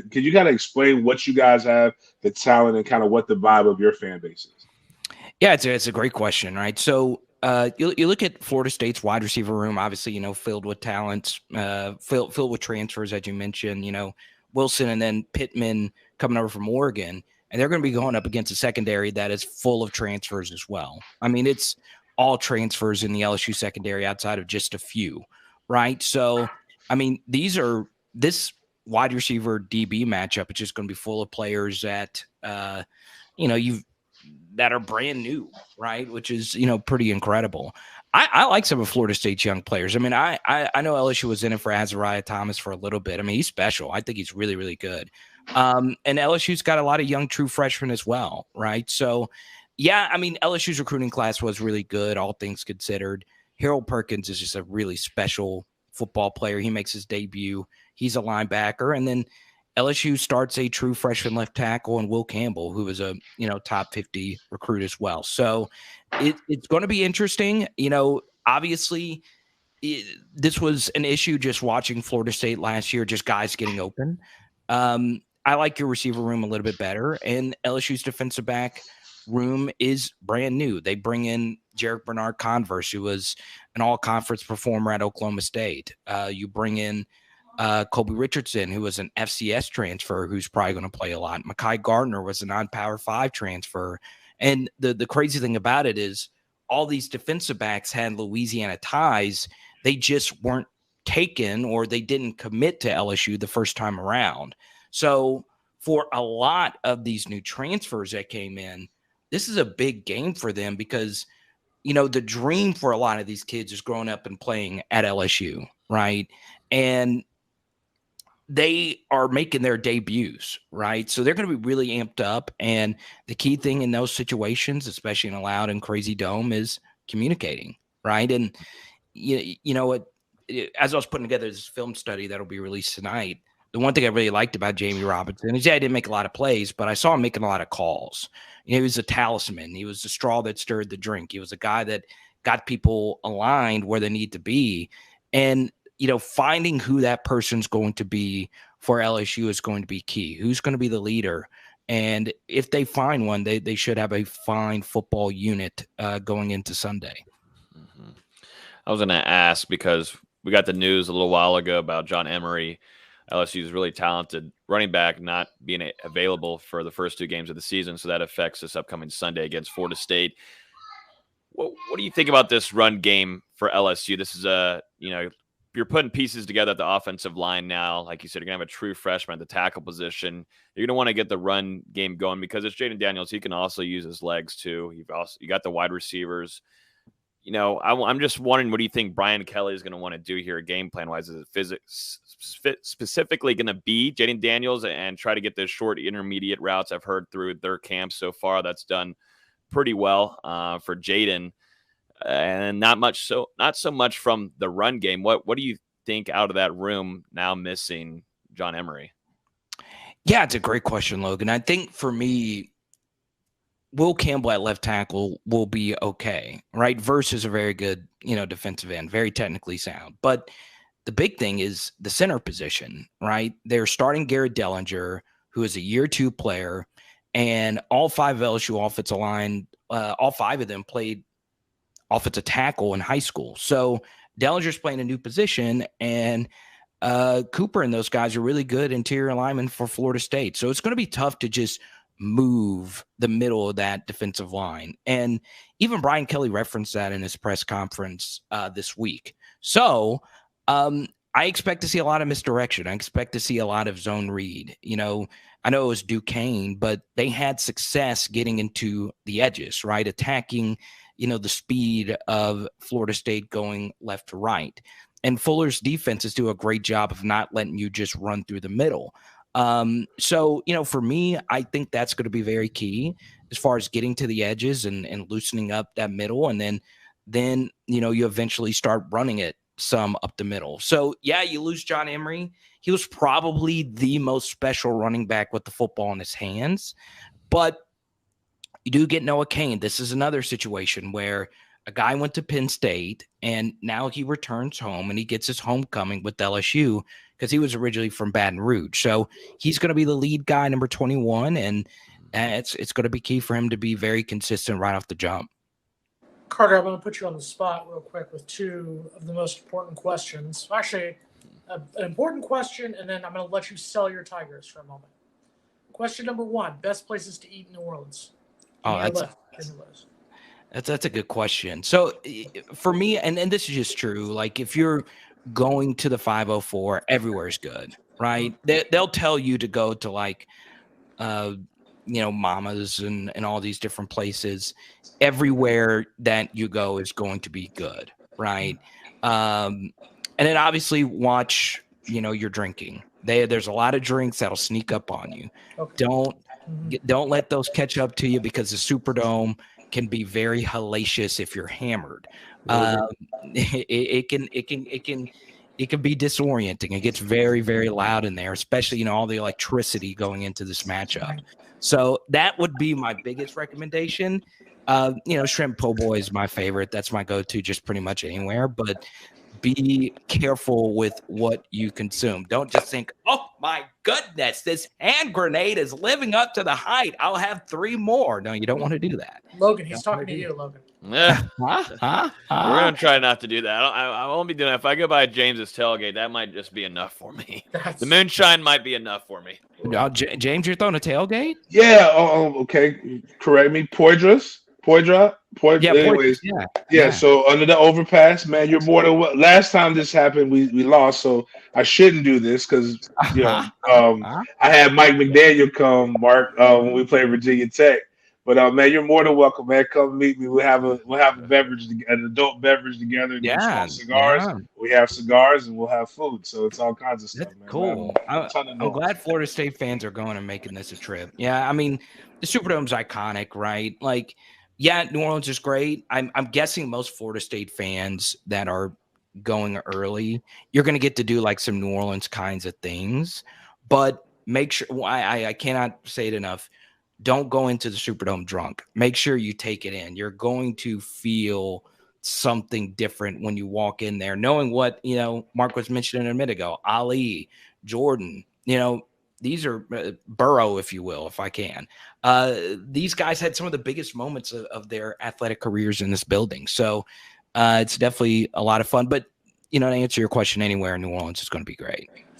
Could you kind of explain what you guys have, the talent, and kind of what the vibe of your fan base is? Yeah, it's a great question, right? So you look at Florida State's wide receiver room, obviously, filled with talents, filled with transfers, as you mentioned, Wilson and then Pittman coming over from Oregon. And they're going to be going up against a secondary that is full of transfers as well. I mean, it's all transfers in the LSU secondary outside of just a few, right? So, I mean, this wide receiver DB matchup is just going to be full of players that, you've that are brand new, right? Which is, pretty incredible. I like some of Florida State's young players. I mean, I know LSU was in it for Azariah Thomas for a little bit. I mean, he's special. I think he's really, really good. And LSU's got a lot of young true freshmen as well, right? So, yeah, I mean, LSU's recruiting class was really good, all things considered. Harold Perkins is just a really special football player. He makes his debut. He's a linebacker. And then LSU starts a true freshman left tackle and Will Campbell, who is a top 50 recruit as well. So it's going to be interesting. Obviously, this was an issue just watching Florida State last year, just guys getting open. I like your receiver room a little bit better, and LSU's defensive back room is brand new. They bring in Jarek Bernard-Converse, who was an all-conference performer at Oklahoma State. You bring in Kobe Richardson, who was an FCS transfer, who's probably going to play a lot. Mekhi Gardner was a non-Power 5 transfer. And the crazy thing about it is all these defensive backs had Louisiana ties. They just weren't taken, or they didn't commit to LSU the first time around. So for a lot of these new transfers that came in, this is a big game for them because, the dream for a lot of these kids is growing up and playing at LSU, right? And they are making their debuts, right? So they're going to be really amped up. And the key thing in those situations, especially in a loud and crazy dome, is communicating, right? And as I was putting together this film study that'll be released tonight, the one thing I really liked about Jamie Robinson is, I didn't make a lot of plays, but I saw him making a lot of calls. He was a talisman. He was the straw that stirred the drink. He was a guy that got people aligned where they need to be. And finding who that person's going to be for LSU is going to be key. Who's going to be the leader? And if they find one, they should have a fine football unit going into Sunday. Mm-hmm. I was going to ask, because we got the news a little while ago about John Emery, LSU's really talented running back, not being available for the first 2 games of the season. So that affects this upcoming Sunday against Florida State. What do you think about this run game for LSU? This is you're putting pieces together at the offensive line now. Like you said, you're going to have a true freshman at the tackle position. You're going to want to get the run game going because it's Jaden Daniels. He can also use his legs too. You got the wide receivers. I'm just wondering, what do you think Brian Kelly is going to want to do here game plan-wise? Is it specifically going to be Jaden Daniels and try to get those short intermediate routes? I've heard through their camp so far that's done pretty well for Jaden. And not so much from the run game. What do you think out of that room now missing John Emery? Yeah, it's a great question, Logan. I think for me, Will Campbell at left tackle will be okay, right? Versus a very good, defensive end, very technically sound. But the big thing is the center position, right? They're starting Garrett Dellinger, who is a year 2 player, and all 5 LSU offensive line, all 5 of them played offensive tackle in high school. So Dellinger's playing a new position, and Cooper and those guys are really good interior linemen for Florida State. So it's going to be tough to just move the middle of that defensive line. And even Brian Kelly referenced that in his press conference this week. So I expect to see a lot of misdirection. I expect to see a lot of zone read. I know it was Duquesne, but they had success getting into the edges, right? Attacking the speed of Florida State going left to right. And Fuller's defenses do a great job of not letting you just run through the middle. So, for me, I think that's going to be very key as far as getting to the edges and loosening up that middle. And then, you eventually start running it some up the middle. So, yeah, you lose John Emery. He was probably the most special running back with the football in his hands. But you do get Noah Cain. This is another situation where A guy went to Penn State, and now he returns home, and he gets his homecoming with LSU because he was originally from Baton Rouge. So he's going to be the lead guy, number 21, and it's going to be key for him to be very consistent right off the jump. Carter, I'm going to put you on the spot real quick with two of the most important questions. Actually, an important question, and then I'm going to let you sell your Tigers for a moment. Question number one, best places to eat in New Orleans. That's a good question. So for me, and this is just true, like if you're going to the 504, everywhere is good, right? They'll tell you to go to like, Mama's and all these different places. Everywhere that you go is going to be good, right? And then obviously watch, your drinking. There's a lot of drinks that'll sneak up on you. Okay. Don't let those catch up to you because the Superdome can be very hellacious if you're hammered. It can be disorienting. It gets very, very loud in there, especially, all the electricity going into this matchup. So that would be my biggest recommendation. Shrimp po' boy is my favorite. That's my go-to just pretty much anywhere, but be careful with what you consume. Don't just think, oh my goodness, this hand grenade is living up to the hype. I'll have 3 more. No, you don't want to do that. Logan, he's talking to you, Logan. Yeah. We're going to try not to do that. I won't be doing that. If I go by James's tailgate, that might just be enough for me. The moonshine might be enough for me. No, James, you're throwing a tailgate? Yeah. Okay. Correct me. Poydra. Anyways, yeah. So under the overpass, man, you're more than what. Last time this happened, we lost, so I shouldn't do this because I had Mike McDaniel come, Mark, when we played Virginia Tech. But man, you're more than welcome, man. Come meet me. We'll have a beverage, an adult beverage together. And cigars. Yeah. We have cigars and we'll have food. So it's all kinds of stuff, man. Cool. I'm glad Florida State fans are going and making this a trip. Yeah, I mean, the Superdome's iconic, right? Like, yeah, New Orleans is great. I'm guessing most Florida State fans that are going early, you're going to get to do like some New Orleans kinds of things. But make sure I cannot say it enough. Don't go into the Superdome drunk. Make sure you take it in. You're going to feel something different when you walk in there, knowing what, Mark was mentioning a minute ago, Ali, Jordan, these are Burrow, if you will, if I can. These guys had some of the biggest moments of their athletic careers in this building. So it's definitely a lot of fun. But, to answer your question, anywhere in New Orleans is going to be great.